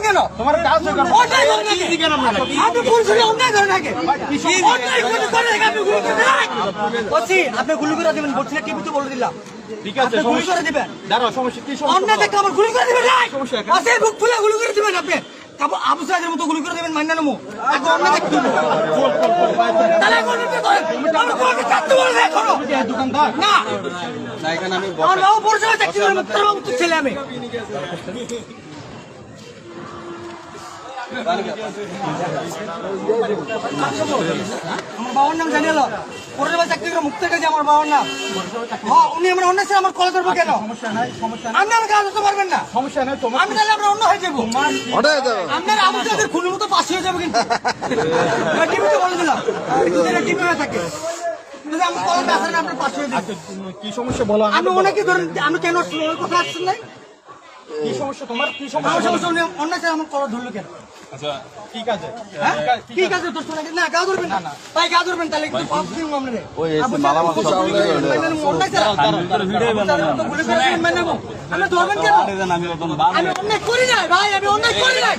কেন তোমার কাজ কেন আপনি পুলিশের অন্যায় করেন আগে আপনি গুলি করে দেবেন বলছি না টিভিতে বলে দিলাম ঠিক আছে গুলি করে দিবেন দাঁড়াও সমস্যা কি অন্যায় দেখে আমার গুলি করে দিবেন আসে বুক ফুলে গুলি করে দিবেন আপনি আবু সাইদের মতো গুলি করে দেবেন মান্না নামো অন্যায় দেখতে তাহলে দোকানদার না এখানে আমি আমার বাবু পরিচয় চাকরি করে তোর বাবু তো ছেলে আমি আমার বাবার নাম জানিয়ে পরিচয় চাকরি করে মুক্ত গেছে আমার বাবার নাম হ্যাঁ উনি আমার অন্য আমার কল করবো কেন আপনি আমার কাজ করতে পারবেন না সমস্যা নেই তোমার আমি তাহলে আপনার অন্য হয়ে যাবো আপনার আবু সাইদের খুনের মতো পাশ হয়ে যাবো কিন্তু টিভিতে বলে দিলাম টিভি হয়ে থাকে আমার কলমে আসেন আপনার পাশ হয়ে যাবে কি সমস্যা বলো আমি অনেকে ধরেন আমি কেন কথা আসছেন নাই কি সমস্যা তোমার কি আমার সমস্যা সমস্যা অন্য আমার কল ধরলো কেন আচ্ছা ঠিক আছে ঠিক আছে তোর শোনা না গা ধরবেন না তাই গা ধরবেন তাহলে একটু পাপ দিন আমরা আমি ধরবেন কেন আমি অন্যায় করি না ভাই আমি অন্যায় করি না